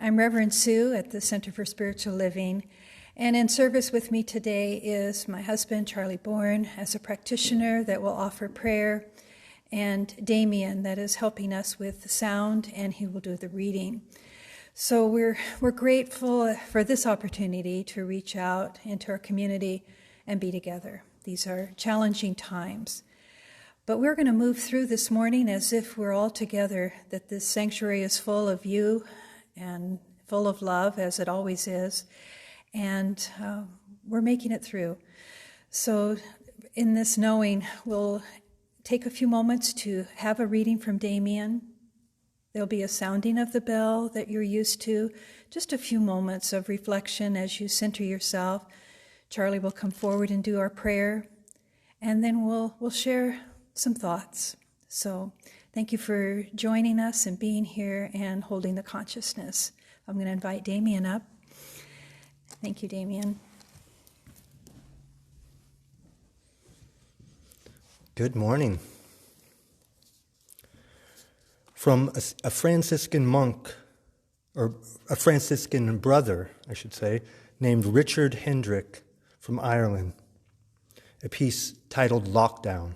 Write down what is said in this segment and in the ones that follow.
I'm Reverend Sue at the Center for Spiritual Living, and in service with me today is my husband, Charlie Bourne, as a practitioner that will offer prayer, and Damien that is helping us with the sound, and he will do the reading. So we're grateful for this opportunity to reach out into our community and be together. These are challenging times. But we're going to move through this morning as if we're all together, that this sanctuary is full of you and full of love, as it always is, and we're making it through. So in this knowing, we'll take a few moments to have a reading from Damien. There'll be a sounding of the bell that you're used to, just a few moments of reflection as you center yourself. Charlie will come forward and do our prayer, and then we'll share some thoughts. So thank you for joining us and being here and holding the consciousness. I'm going to invite Damien up. Thank you, Damien. Good morning. From a Franciscan monk, or a Franciscan brother, I should say, named Richard Hendrick from Ireland, a piece titled Lockdown.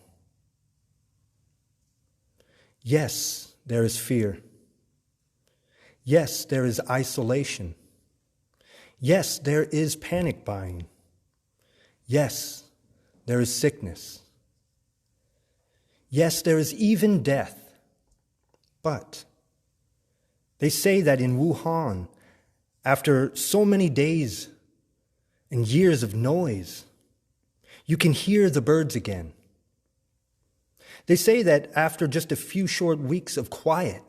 Yes, there is fear. Yes, there is isolation. Yes, there is panic buying. Yes, there is sickness. Yes, there is even death. But they say that in Wuhan, after so many days and years of noise, you can hear the birds again. They say that after just a few short weeks of quiet,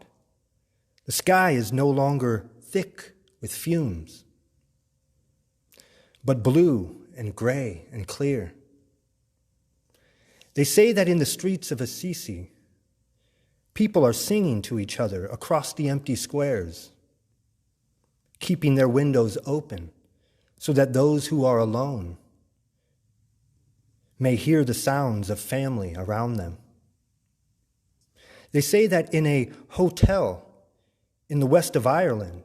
the sky is no longer thick with fumes, but blue and gray and clear. They say that in the streets of Assisi, people are singing to each other across the empty squares, keeping their windows open so that those who are alone may hear the sounds of family around them. They say that in a hotel in the west of Ireland,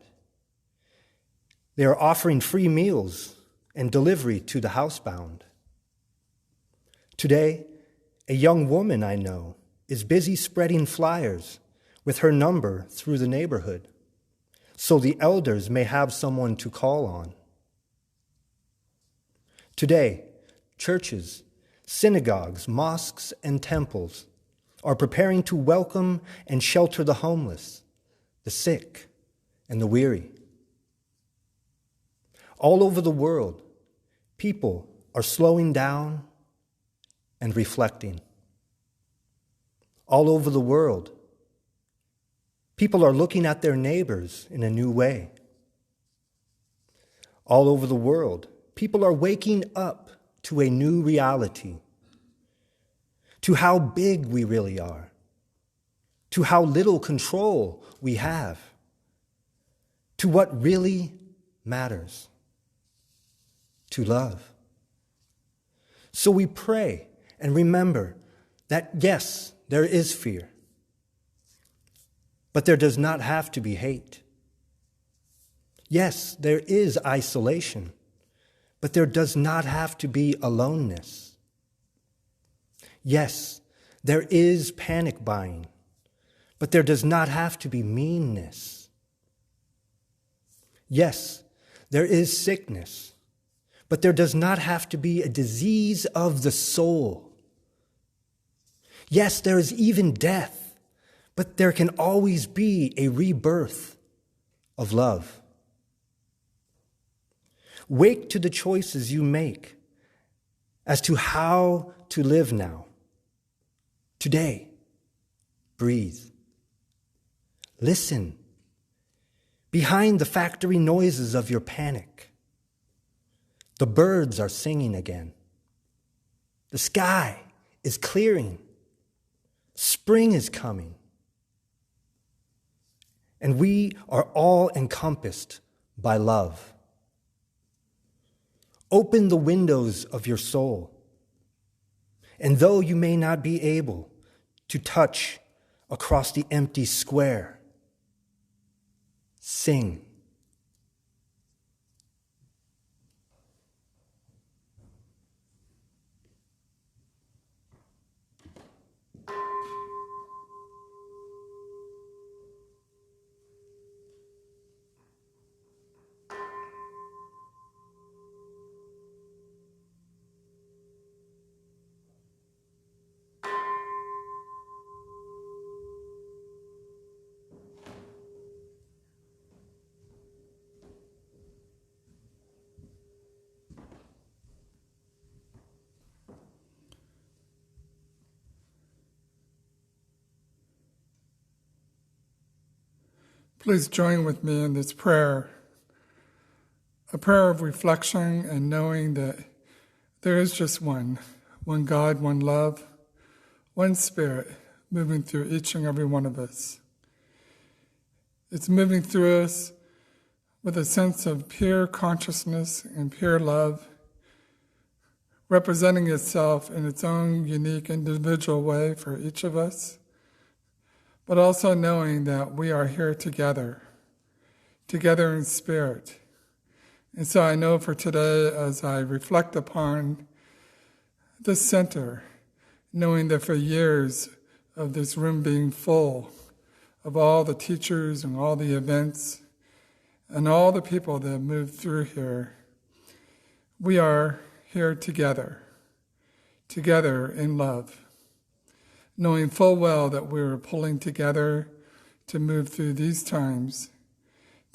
they are offering free meals and delivery to the housebound. Today, a young woman I know is busy spreading flyers with her number through the neighborhood, so the elders may have someone to call on. Today, churches, synagogues, mosques, and temples are preparing to welcome and shelter the homeless, the sick, and the weary. All over the world, people are slowing down and reflecting. All over the world, people are looking at their neighbors in a new way. All over the world, people are waking up to a new reality, to how big we really are, to how little control we have, to what really matters, to love. So we pray and remember that, yes, there is fear, but there does not have to be hate. Yes, there is isolation, but there does not have to be aloneness. Yes, there is panic buying, but there does not have to be meanness. Yes, there is sickness, but there does not have to be a disease of the soul. Yes, there is even death, but there can always be a rebirth of love. Wake to the choices you make as to how to live now. Today, breathe. Listen. Behind the factory noises of your panic, the birds are singing again. The sky is clearing. Spring is coming. And we are all encompassed by love. Open the windows of your soul. And though you may not be able to touch across the empty square, sing Please join with me in this prayer, a prayer of reflection and knowing that there is just one God, one love, one Spirit moving through each and every one of us. It's moving through us with a sense of pure consciousness and pure love, representing itself in its own unique individual way for each of us, but also knowing that we are here together in spirit. And so I know for today, as I reflect upon this center, knowing that for years of this room being full of all the teachers and all the events and all the people that have moved through here, we are here together in love, knowing full well that we are pulling together to move through these times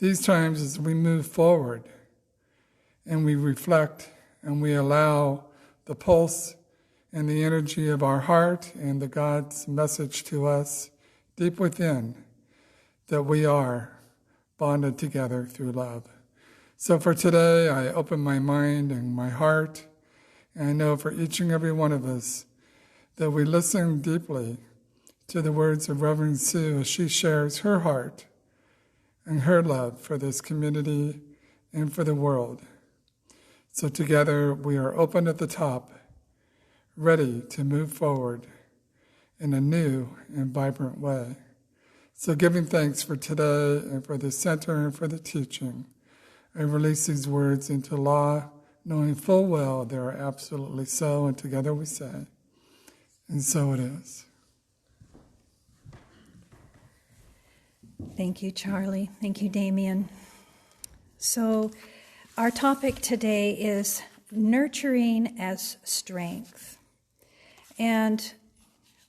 as we move forward and we reflect and we allow the pulse and the energy of our heart and the God's message to us deep within that we are bonded together through love. So for today, I open my mind and my heart, and I know for each and every one of us that we listen deeply to the words of Reverend Sue as she shares her heart and her love for this community and for the world. So together we are open at the top, ready to move forward in a new and vibrant way. So giving thanks for today and for the center and for the teaching, I release these words into law, knowing full well they are absolutely so, and together we say, and so it is. Thank you, Charlie. Thank you, Damien. So our topic today is nurturing as strength. And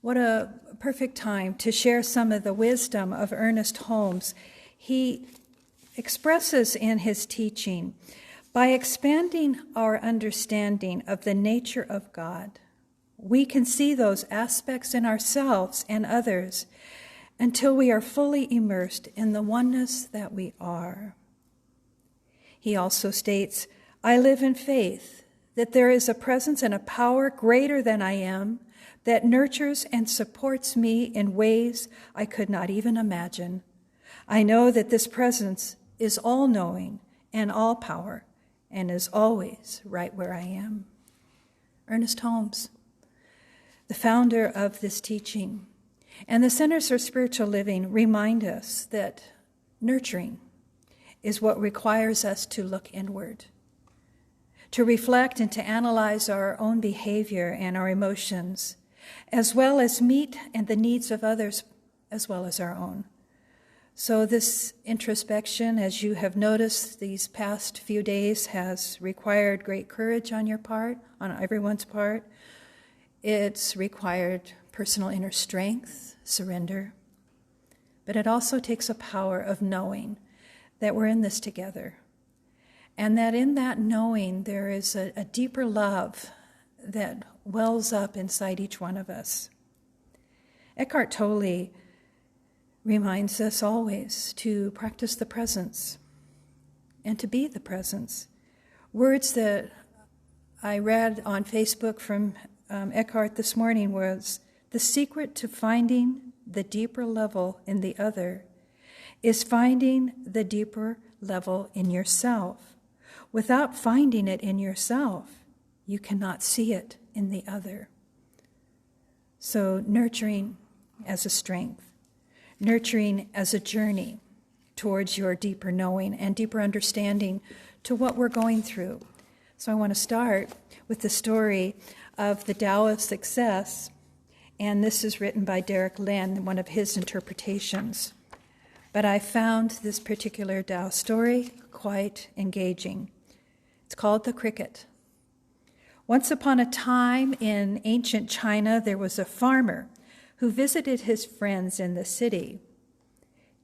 what a perfect time to share some of the wisdom of Ernest Holmes. He expresses in his teaching, by expanding our understanding of the nature of God, we can see those aspects in ourselves and others until we are fully immersed in the oneness that we are. He also states, I live in faith that there is a presence and a power greater than I am that nurtures and supports me in ways I could not even imagine. I know that this presence is all-knowing and all-power and is always right where I am. Ernest Holmes, the founder of this teaching, and the Centers for Spiritual Living remind us that nurturing is what requires us to look inward, to reflect and to analyze our own behavior and our emotions, as well as meet and the needs of others as well as our own. So this introspection, as you have noticed these past few days, has required great courage on your part, on everyone's part. It's required personal inner strength, surrender. But it also takes a power of knowing that we're in this together. And that in that knowing there is a deeper love that wells up inside each one of us. Eckhart Tolle reminds us always to practice the presence and to be the presence. Words that I read on Facebook from Eckhart this morning was, the secret to finding the deeper level in the other is finding the deeper level in yourself. Without finding it in yourself, you cannot see it in the other. So nurturing as a strength, nurturing as a journey towards your deeper knowing and deeper understanding to what we're going through. So I want to start with the story of the Tao of Success, and this is written by Derek Lin, one of his interpretations. But I found this particular Tao story quite engaging. It's called The Cricket. Once upon a time in ancient China, there was a farmer who visited his friends in the city.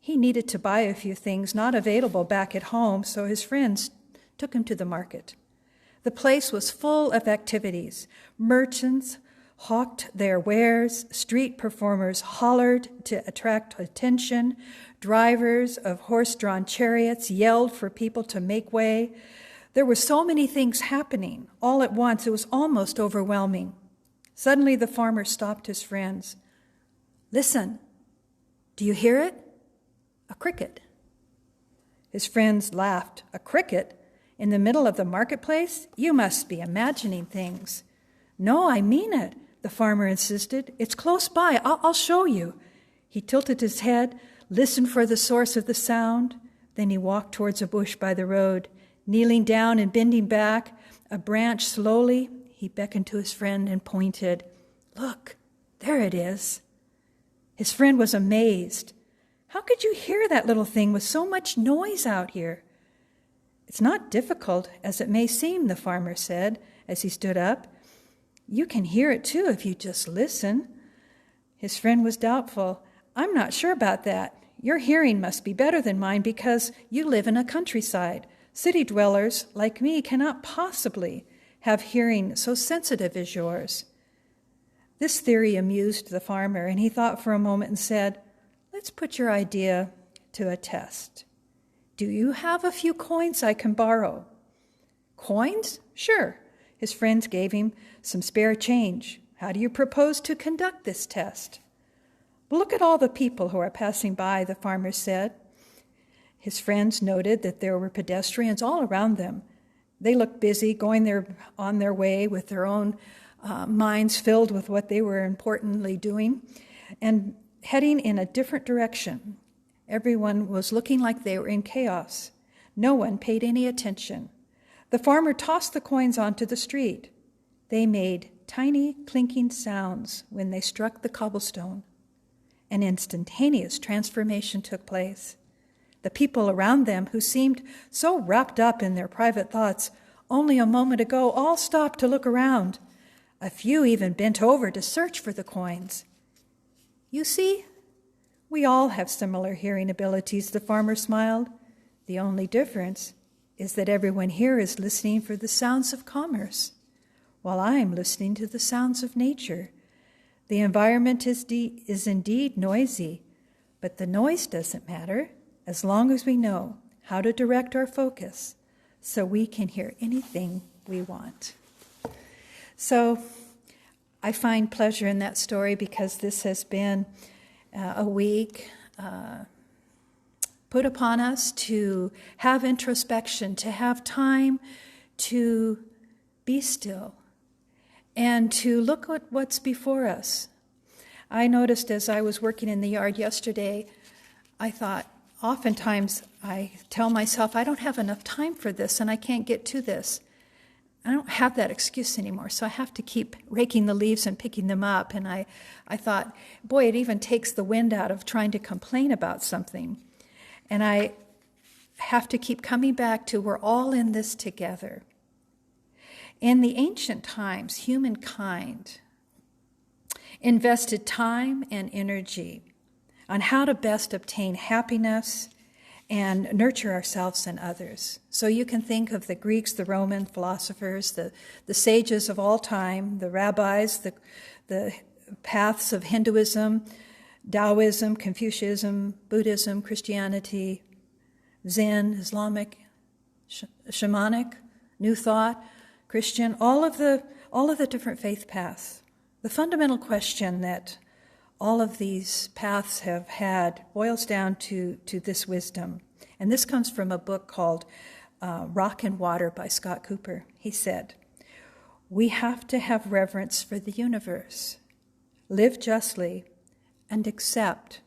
He needed to buy a few things not available back at home, so his friends took him to the market. The place was full of activities. Merchants hawked their wares, street performers hollered to attract attention, Drivers of horse-drawn chariots yelled for people to make way. There were so many things happening all at once, it was almost overwhelming. Suddenly the farmer stopped his friends. "Listen, do you hear it? A cricket." His friends laughed. "A cricket? In the middle of the marketplace? You must be imagining things." "No, I mean it," the farmer insisted. "It's close by. I'll show you." He tilted his head, listened for the source of the sound. Then he walked towards a bush by the road. Kneeling down and bending back, a branch slowly, he beckoned to his friend and pointed. "Look, there it is." His friend was amazed. "How could you hear that little thing with so much noise out here?" "It's not difficult, as it may seem," the farmer said as he stood up. "You can hear it too if you just listen." His friend was doubtful. "I'm not sure about that. Your hearing must be better than mine because you live in a countryside. City dwellers like me cannot possibly have hearing so sensitive as yours." This theory amused the farmer, and he thought for a moment and said, "Let's put your idea to a test. Do you have a few coins I can borrow?" "Coins? Sure." His friends gave him some spare change. "How do you propose to conduct this test?" "Well, look at all the people who are passing by," the farmer said. His friends noted that there were pedestrians all around them. They looked busy, going on their way with their own minds filled with what they were importantly doing and heading in a different direction. Everyone was looking like they were in chaos. No one paid any attention. The farmer tossed the coins onto the street. They made tiny clinking sounds when they struck the cobblestone. An instantaneous transformation took place. The people around them, who seemed so wrapped up in their private thoughts only a moment ago, all stopped to look around. A few even bent over to search for the coins. "You see, we all have similar hearing abilities," the farmer smiled. "The only difference is that everyone here is listening for the sounds of commerce, while I am listening to the sounds of nature. The environment is indeed noisy, but the noise doesn't matter as long as we know how to direct our focus so we can hear anything we want." So I find pleasure in that story because this has been a week put upon us to have introspection, to have time to be still and to look at what's before us. I noticed as I was working in the yard yesterday, I thought, oftentimes I tell myself, I don't have enough time for this and I can't get to this. I don't have that excuse anymore, so I have to keep raking the leaves and picking them up. And I thought, boy, it even takes the wind out of trying to complain about something. And I have to keep coming back to we're all in this together. In the ancient times, humankind invested time and energy on how to best obtain happiness and nurture ourselves and others. So you can think of the Greeks, the Roman philosophers, the sages of all time, the rabbis, the paths of Hinduism, Taoism, Confucianism, Buddhism, Christianity, Zen, Islamic, shamanic, New Thought, Christian, all of the different faith paths. The fundamental question that all of these paths have had boils down to this wisdom. And this comes from a book called Rock and Water by Scott Cooper. He said, "We have to have reverence for the universe, live justly, and accept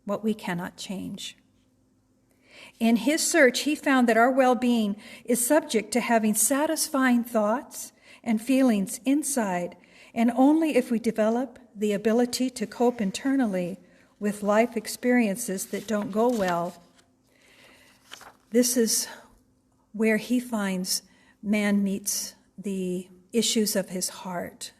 what we cannot change." In his search, he found that our well-being is subject to having satisfying thoughts and feelings inside, and only if we develop the ability to cope internally with life experiences that don't go well. This is where he finds man meets the issues of his heart.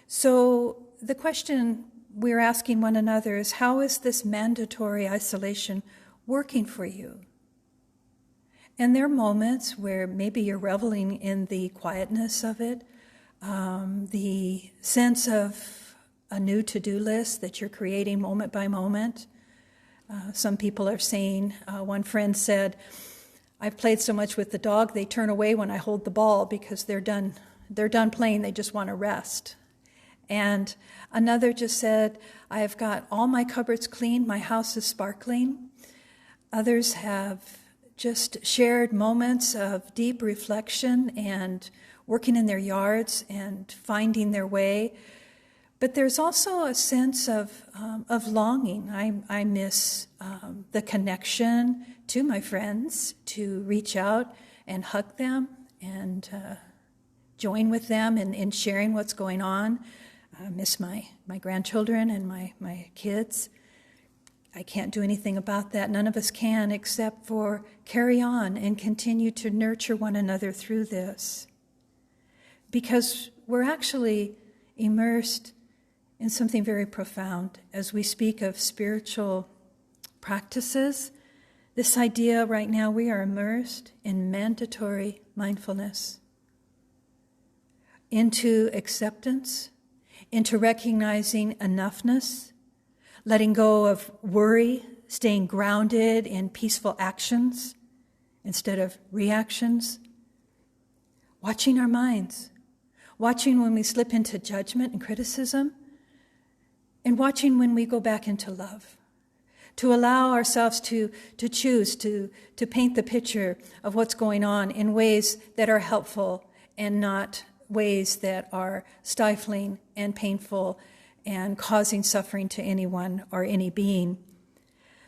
So the question we're asking one another is, how is this mandatory isolation working for you? And there are moments where maybe you're reveling in the quietness of it, the sense of a new to-do list that you're creating moment by moment. Some people are saying, one friend said, I've played so much with the dog, they turn away when I hold the ball because they're done playing, they just want to rest. And another just said, I've got all my cupboards clean, my house is sparkling. Others have just shared moments of deep reflection and working in their yards and finding their way. But there's also a sense of longing. I miss the connection to my friends, to reach out and hug them and join with them in sharing what's going on. I miss my grandchildren and my kids. I can't do anything about that. None of us can, except for carry on and continue to nurture one another through this. Because we're actually immersed in something very profound as we speak of spiritual practices. This idea right now, we are immersed in mandatory mindfulness, into acceptance, into recognizing enoughness, letting go of worry, staying grounded in peaceful actions instead of reactions, watching our minds, watching when we slip into judgment and criticism, and watching when we go back into love, to allow ourselves to choose to paint the picture of what's going on in ways that are helpful and not ways that are stifling and painful and causing suffering to anyone or any being.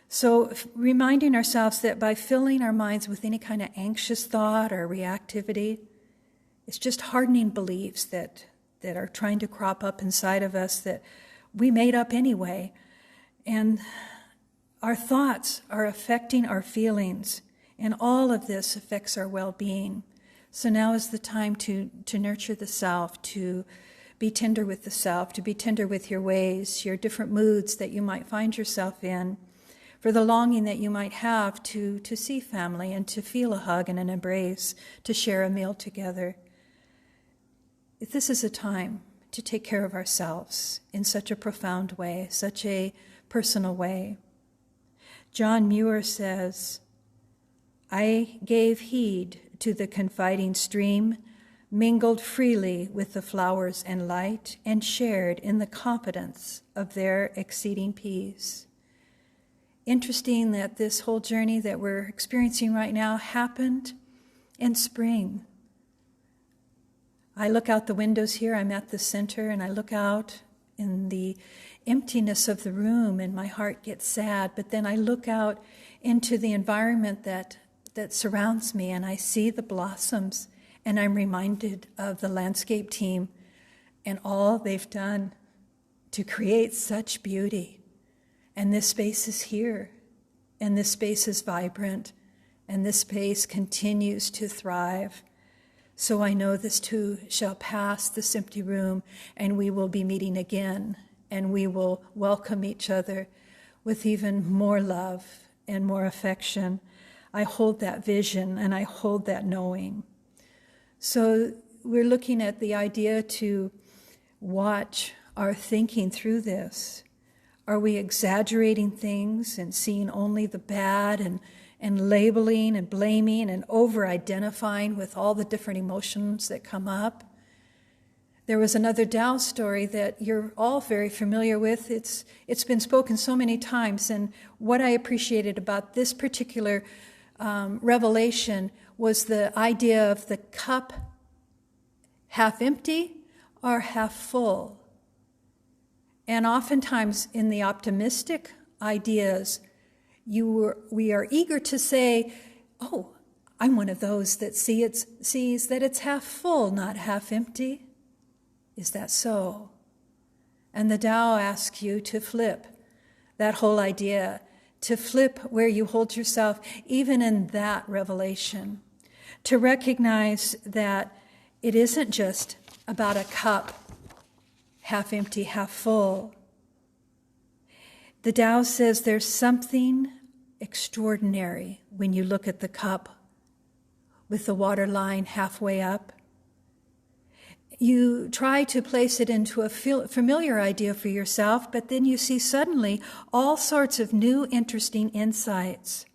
So reminding ourselves that by filling our minds with any kind of anxious thought or reactivity, it's just hardening beliefs that are trying to crop up inside of us that we made up anyway. And our thoughts are affecting our feelings, and all of this affects our well-being. So now is the time to nurture the self, to be tender with the self, to be tender with your ways, your different moods that you might find yourself in, for the longing that you might have to see family and to feel a hug and an embrace, to share a meal together. If this is a time to take care of ourselves in such a profound way, such a personal way. John Muir says, I gave heed to the confiding stream, mingled freely with the flowers and light, and shared in the confidence of their exceeding peace. Interesting that this whole journey that we're experiencing right now happened in spring. I look out the windows here, I'm at the center, and I look out in the emptiness of the room and my heart gets sad, but then I look out into the environment that surrounds me and I see the blossoms and I'm reminded of the landscape team and all they've done to create such beauty. And this space is here, and this space is vibrant, and this space continues to thrive. So I know this too shall pass, this empty room, and we will be meeting again, and we will welcome each other with even more love and more affection. I hold that vision, and I hold that knowing. So we're looking at the idea to watch our thinking through this. Are we exaggerating things and seeing only the bad and labeling and blaming and over-identifying with all the different emotions that come up? There was another Tao story that you're all very familiar with. It's been spoken so many times, and what I appreciated about this particular revelation was the idea of the cup half empty or half full. And oftentimes in the optimistic ideas, we are eager to say, oh, I'm one of those that sees that it's half full, not half empty. Is that so? And the Tao asks you to flip that whole idea, to flip where you hold yourself, even in that revelation, to recognize that it isn't just about a cup, half empty, half full. The Tao says there's something extraordinary when you look at the cup with the water line halfway up. you try to place it into a familiar idea for yourself, but then you see suddenly all sorts of new interesting insights.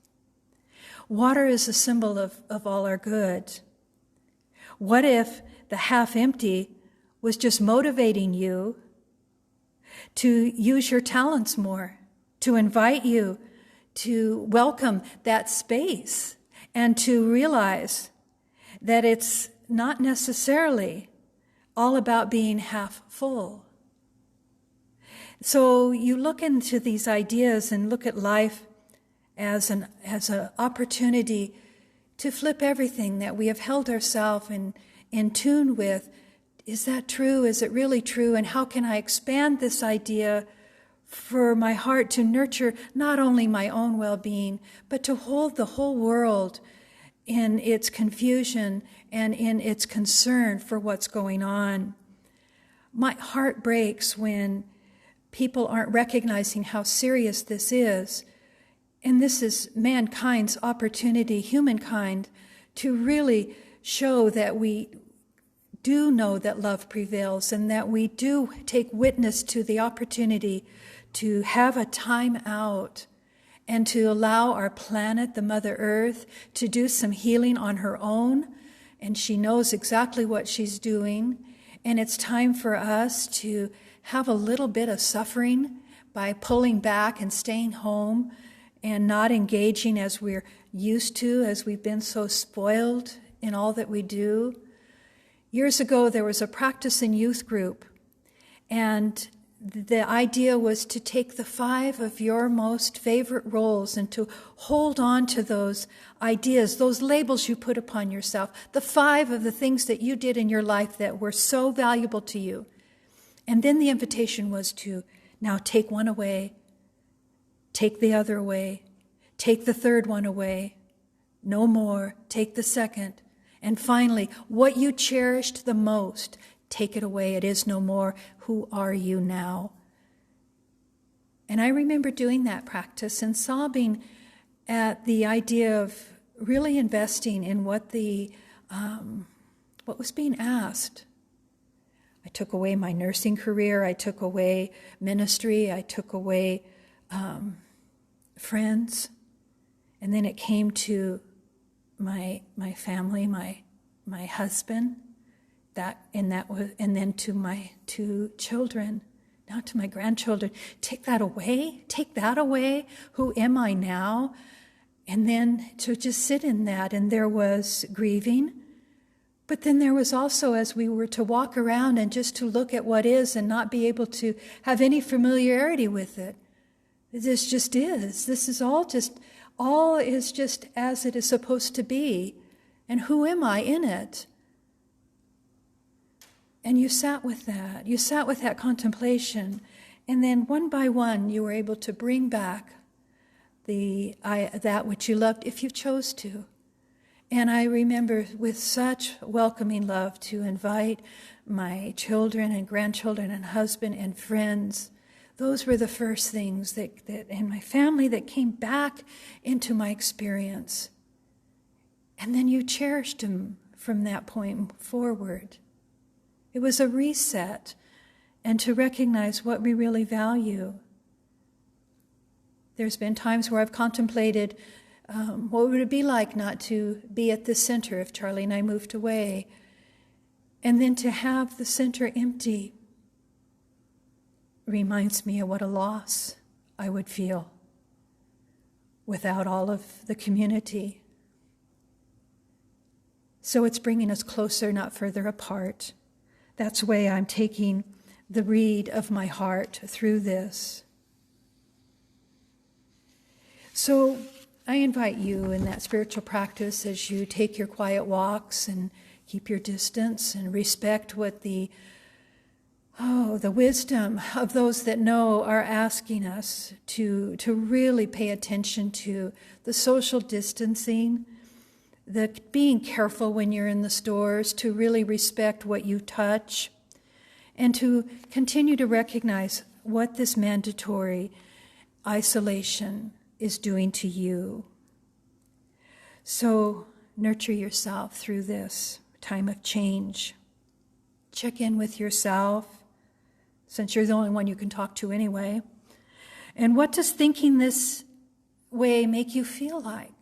Water is a symbol of all our good. What if the half empty was just motivating you to use your talents more, to invite you to welcome that space and to realize that it's not necessarily all about being half full. So you look into these ideas and look at life as an opportunity to flip everything that we have held ourselves in tune with. Is that true? Is it really true? And how can I expand this idea for my heart to nurture not only my own well-being, but to hold the whole world in its confusion and in its concern for what's going on? My heart breaks when people aren't recognizing how serious this is. And this is mankind's opportunity, humankind, to really show that we do know that love prevails and that we do take witness to the opportunity to have a time out and to allow our planet, the Mother Earth, to do some healing on her own. And she knows exactly what she's doing. And it's time for us to have a little bit of suffering by pulling back and staying home and not engaging as we're used to, as we've been so spoiled in all that we do. Years ago, there was a practice in youth group, and the idea was to take the 5 of your most favorite roles and to hold on to those ideas, those labels you put upon yourself, the 5 of the things that you did in your life that were so valuable to you. And then the invitation was to now take one away, take the other away, take the third one away, no more, take the second. And finally, what you cherished the most, take it away, it is no more. Who are you now? And I remember doing that practice and sobbing at the idea of really investing in what was being asked. I took away my nursing career, I took away ministry, I took away friends, and then it came to my family, my husband, and then to my 2 children, now to my grandchildren. Take that away. Who am I now? And then to just sit in that, and there was grieving, but then there was also, as we were to walk around and just to look at what is and not be able to have any familiarity with it. This just is. This is all is just as it is supposed to be. And who am I in it? And you sat with that. You sat with that contemplation. And then one by one, you were able to bring back that which you loved if you chose to. And I remember with such welcoming love to invite my children and grandchildren and husband and friends. Those were the first things that in my family that came back into my experience. And then you cherished them from that point forward. It was a reset, and to recognize what we really value. There's been times where I've contemplated what would it be like not to be at the center if Charlie and I moved away, and then to have the center empty reminds me of what a loss I would feel without all of the community. So it's bringing us closer, not further apart. That's the way I'm taking the read of my heart through this. So I invite you in that spiritual practice as you take your quiet walks and keep your distance and respect what the wisdom of those that know are asking us to really pay attention to the social distancing, the being careful when you're in the stores, to really respect what you touch, and to continue to recognize what this mandatory isolation is doing to you. So nurture yourself through this time of change. Check in with yourself, since you're the only one you can talk to anyway. And what does thinking this way make you feel like?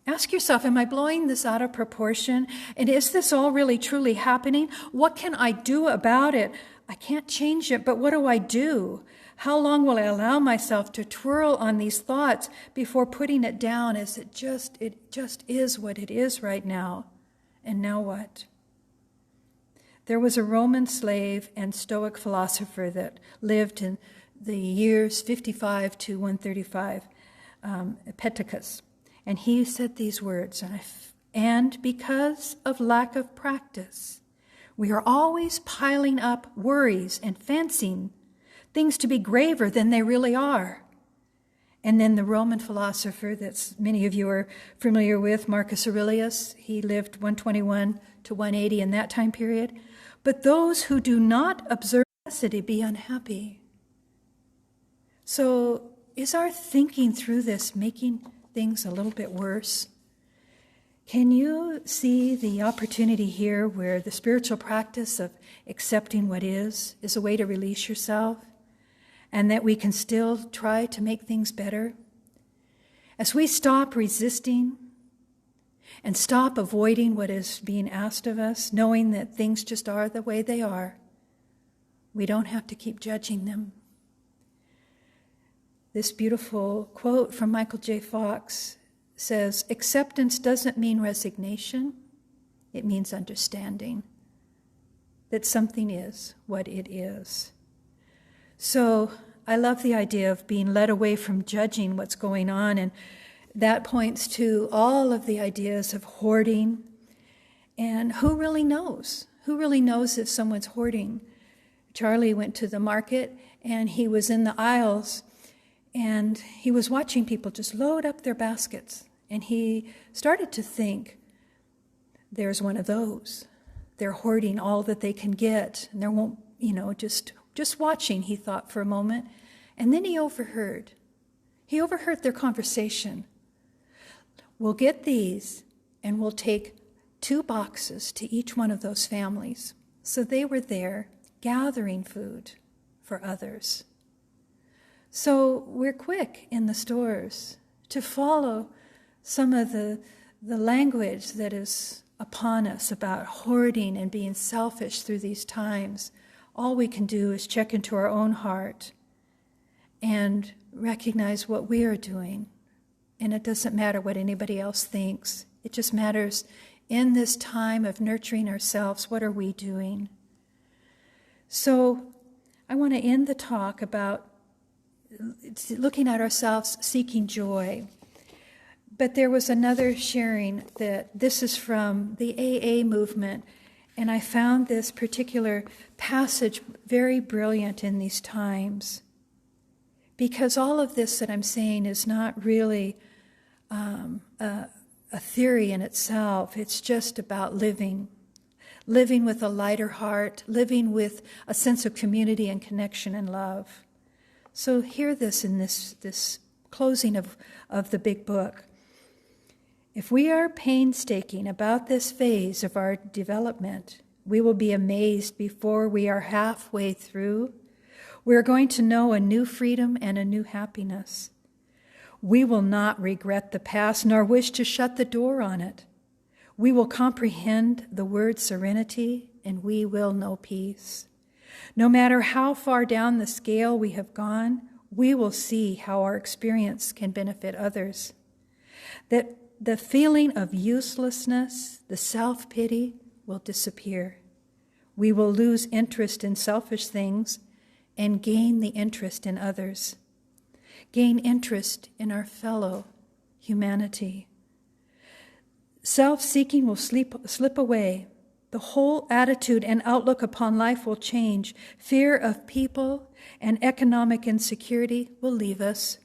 Ask yourself, am I blowing this out of proportion? And is this all really truly happening? What can I do about it? I can't change it, but what do I do? How long will I allow myself to twirl on these thoughts before putting it down as it just is what it is right now? And now what? There was a Roman slave and Stoic philosopher that lived in the years 55 to 135, Epictetus. And he said these words, and because of lack of practice, we are always piling up worries and fancying things to be graver than they really are. And then the Roman philosopher that many of you are familiar with, Marcus Aurelius, he lived 121 to 180 in that time period. But those who do not observe necessity be unhappy. So is our thinking through this making things a little bit worse? Can you see the opportunity here where the spiritual practice of accepting what is a way to release yourself, and that we can still try to make things better? As we stop resisting and stop avoiding what is being asked of us, knowing that things just are the way they are, we don't have to keep judging them. This beautiful quote from Michael J. Fox says, acceptance doesn't mean resignation, it means understanding that something is what it is. So I love the idea of being led away from judging what's going on, and that points to all of the ideas of hoarding. And who really knows? Who really knows if someone's hoarding? Charlie went to the market, and he was in the aisles, and he was watching people just load up their baskets. And he started to think, there's one of those. They're hoarding all that they can get, and they won't, just watching, he thought for a moment. And then he overheard their conversation. We'll get these, and we'll take 2 boxes to each one of those families. So they were there gathering food for others. So we're quick in the stores to follow some of the language that is upon us about hoarding and being selfish through these times. All we can do is check into our own heart and recognize what we are doing. And it doesn't matter what anybody else thinks. It just matters in this time of nurturing ourselves, what are we doing? So I want to end the talk about looking at ourselves, seeking joy. But there was another sharing that this is from the AA movement, and I found this particular passage very brilliant in these times. Because all of this that I'm saying is not really a theory in itself. It's just about living with a lighter heart, living with a sense of community and connection and love. So hear this in this closing of the big book. If we are painstaking about this phase of our development, we will be amazed before we are halfway through. We are going to know a new freedom and a new happiness. We will not regret the past nor wish to shut the door on it. We will comprehend the word serenity, and we will know peace. No matter how far down the scale we have gone, we will see how our experience can benefit others. That the feeling of uselessness, the self-pity, will disappear. We will lose interest in selfish things and gain the interest in others. Gain interest in our fellow humanity. Self-seeking will slip away. The whole attitude and outlook upon life will change. Fear of people and economic insecurity will leave us.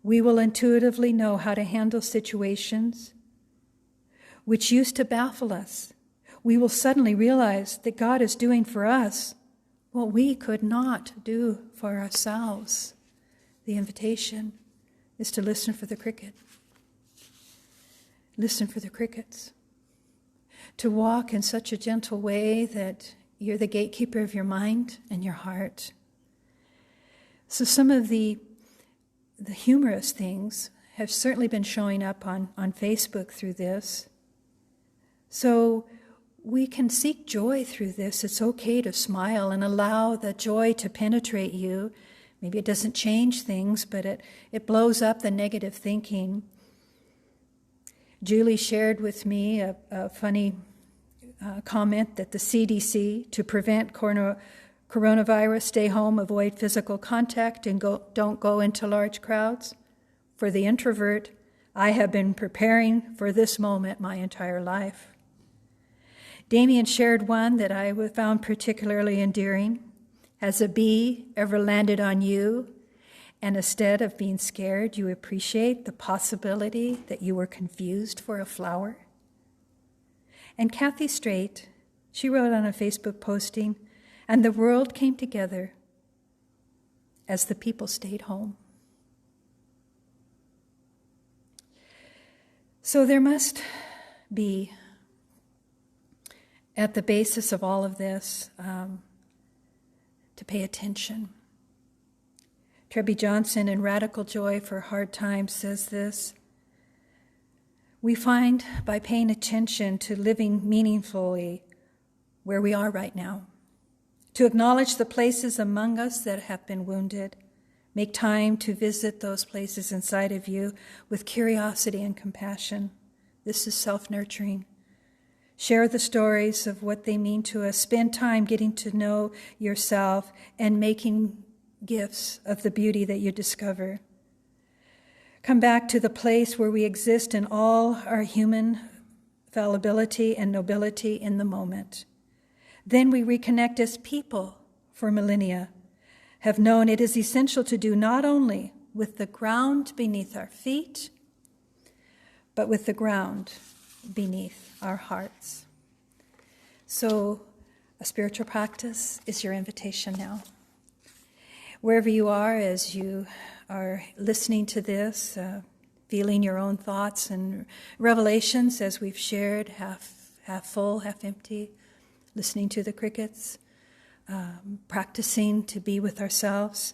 We will intuitively know how to handle situations which used to baffle us. We will suddenly realize that God is doing for us what we could not do for ourselves. The invitation is to listen for the cricket. Listen for the crickets. to walk in such a gentle way that you're the gatekeeper of your mind and your heart. So some of the humorous things have certainly been showing up on Facebook through this. So we can seek joy through this. It's okay to smile and allow the joy to penetrate you. Maybe it doesn't change things, but it blows up the negative thinking. Julie shared with me a funny comment that the CDC, to prevent coronavirus, stay home, avoid physical contact, and don't go into large crowds. For the introvert, I have been preparing for this moment my entire life. Damien shared one that I found particularly endearing. Has a bee ever landed on you, and instead of being scared, you appreciate the possibility that you were confused for a flower? And Kathy Strait, she wrote on a Facebook posting, and the world came together as the people stayed home. So there must be, at the basis of all of this, to pay attention. Trebby Johnson in Radical Joy for Hard Times says this: we find by paying attention to living meaningfully where we are right now, to acknowledge the places among us that have been wounded, make time to visit those places inside of you with curiosity and compassion. This is self-nurturing. Share the stories of what they mean to us. Spend time getting to know yourself and making gifts of the beauty that you discover. Come back to the place where we exist in all our human fallibility and nobility in the moment. Then we reconnect as people for millennia, have known it is essential to do not only with the ground beneath our feet, but with the ground beneath our hearts. So a spiritual practice is your invitation now. Wherever you are as you are listening to this, feeling your own thoughts and revelations as we've shared, half full, half empty, listening to the crickets, practicing to be with ourselves.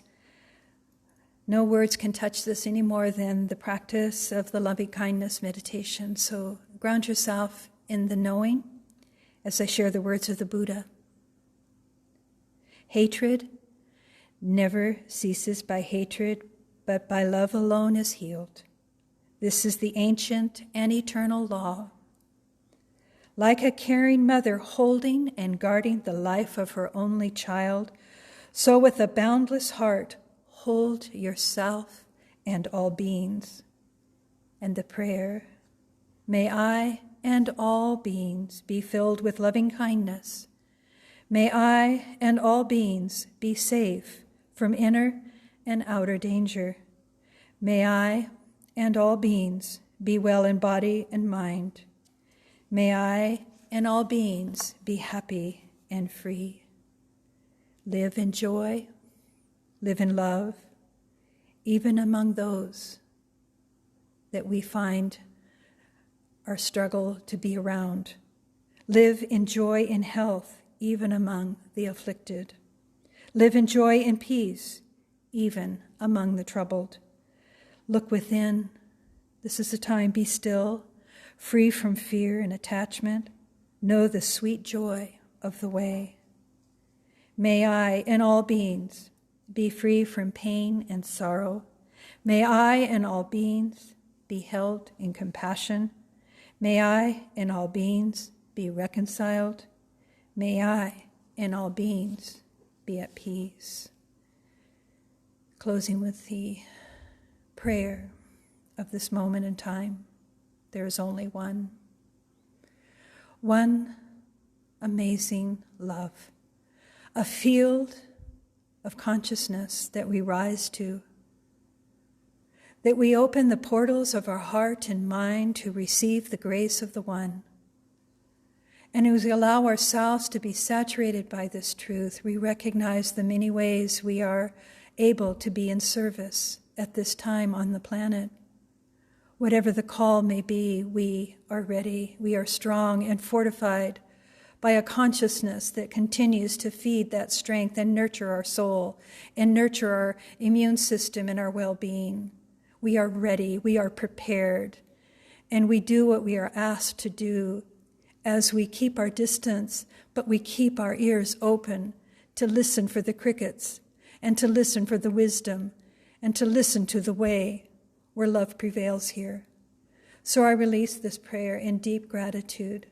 No words can touch this any more than the practice of the loving kindness meditation. So ground yourself in the knowing as I share the words of the Buddha. Hatred never ceases by hatred, but by love alone is healed. This is the ancient and eternal law. Like a caring mother holding and guarding the life of her only child, so with a boundless heart, hold yourself and all beings. And the prayer, may I and all beings be filled with loving kindness. May I and all beings be safe from inner and outer danger. May I and all beings be well in body and mind. May I and all beings be happy and free. Live in joy, live in love, even among those that we find our struggle to be around. Live in joy and health, even among the afflicted. Live in joy and peace, even among the troubled. Look within. This is the time. Be still, free from fear and attachment. Know the sweet joy of the way. May I and all beings be free from pain and sorrow. May I and all beings be held in compassion. May I and all beings be reconciled. May I and all beings be at peace. Closing with the prayer of this moment in time. There is only one. One amazing love. A field of consciousness that we rise to. That we open the portals of our heart and mind to receive the grace of the One. And as we allow ourselves to be saturated by this truth, we recognize the many ways we are able to be in service at this time on the planet. Whatever the call may be, we are ready. We are strong and fortified by a consciousness that continues to feed that strength and nurture our soul and nurture our immune system and our well-being. We are ready. We are prepared. And we do what we are asked to do as we keep our distance, but we keep our ears open to listen for the crickets and to listen for the wisdom and to listen to the way where love prevails here. So I release this prayer in deep gratitude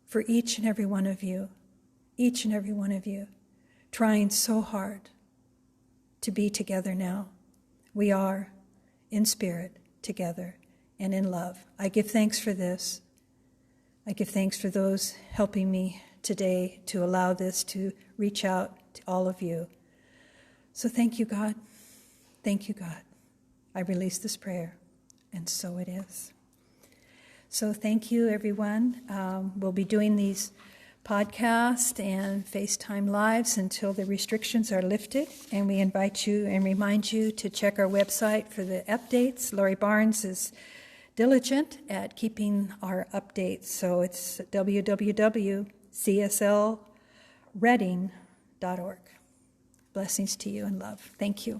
for each and every one of you, trying so hard to be together now. We are in spirit together and in love. I give thanks for this. I give thanks for those helping me today to allow this to reach out to all of you. So thank you, God. Thank you, God. I release this prayer, and so it is. So thank you, everyone. We'll be doing these podcasts and FaceTime Lives until the restrictions are lifted, and we invite you and remind you to check our website for the updates. Lori Barnes is diligent at keeping our updates, so it's www.cslreading.org. Blessings to you and love. Thank you.